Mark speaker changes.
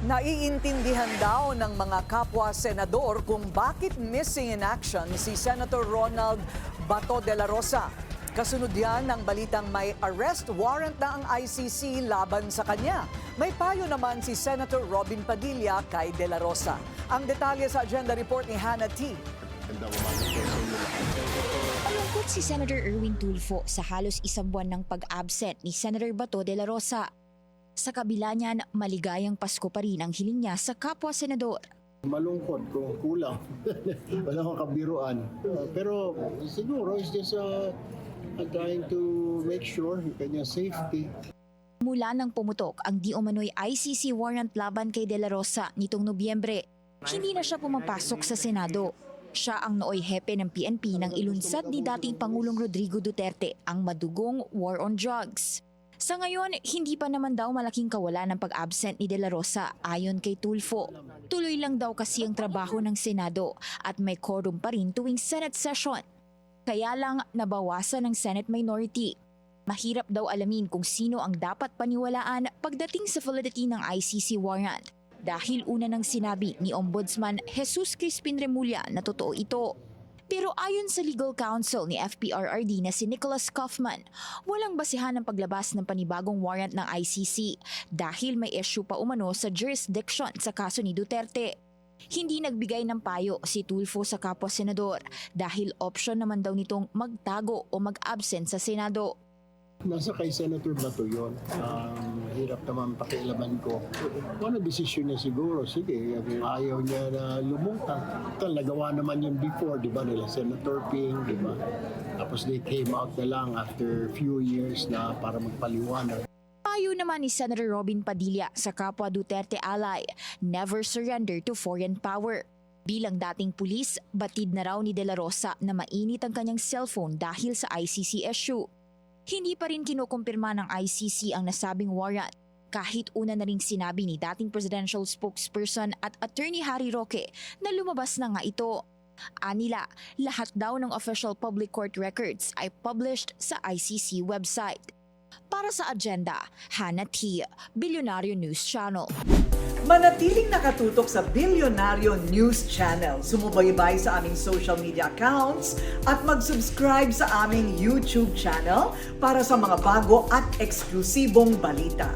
Speaker 1: Naiintindihan daw ng mga kapwa senador kung bakit missing in action si Senator Ronald Bato de la Rosa. Kasunod yan ng balitang may arrest warrant na ang ICC laban sa kanya. May payo naman si Senator Robin Padilla kay de la Rosa. Ang detalye sa agenda report ni Hannah T.
Speaker 2: Malungkot si Senator Erwin Tulfo sa halos isang buwan ng pag-absent ni Senator Bato de la Rosa. Sa kabila niyan, maligayang Pasko pa rin ang hiling niya sa kapwa senador.
Speaker 3: Malungkot kung kulang. Wala akong kabiruan. Pero siguro is just trying to make sure yung kanyang safety.
Speaker 2: Mula nang pumutok ang di umano'y ICC warrant laban kay De La Rosa nitong Nobyembre, hindi na siya pumapasok sa Senado. Siya ang nooy hepe ng PNP nang ilunsad ni dating Pangulong Rodrigo Duterte ang madugong war on drugs. Sa ngayon, hindi pa naman daw malaking kawalan ng pag-absent ni De La Rosa ayon kay Tulfo. Tuloy lang daw kasi ang trabaho ng Senado at may quorum pa rin tuwing Senate session. Kaya lang nabawasan ng Senate minority. Mahirap daw alamin kung sino ang dapat paniwalaan pagdating sa validity ng ICC warrant. Dahil una nang sinabi ni Ombudsman Jesus Crispin Remulla na totoo ito. Pero ayon sa legal counsel ni FPRRD na si Nicholas Kaufman, walang basihan ng paglabas ng panibagong warrant ng ICC dahil may issue pa umano sa jurisdiction sa kaso ni Duterte. Hindi nagbigay ng payo si Tulfo sa kapwa senador dahil option naman daw nitong magtago o mag-absent sa Senado.
Speaker 3: Nasa kay Senator Bato yun. Hirap naman pakialaman ko. Ano desisyon niya siguro? Sige, kung ayaw niya na lumutang. Nagawa naman yun before, di ba? Nila Senator Ping, di ba? Tapos they came out na lang after few years na para magpaliwanag.
Speaker 2: Payo naman ni Senator Robin Padilla sa kapwa Duterte ally, never surrender to foreign power. Bilang dating pulis, batid na raw ni De La Rosa na mainit ang kanyang cellphone dahil sa ICC issue. Hindi pa rin kinukumpirma ng ICC ang nasabing warrant, kahit una na ring sinabi ni dating presidential spokesperson at attorney Harry Roque na lumabas na nga ito. Anila, lahat daw ng official public court records ay published sa ICC website. Para sa agenda, Hannah T., Bilyonaryo News Channel.
Speaker 1: Manatiling nakatutok sa Bilyonaryo News Channel. Sumubaybay sa aming social media accounts at mag-subscribe sa aming YouTube channel para sa mga bago at eksklusibong balita.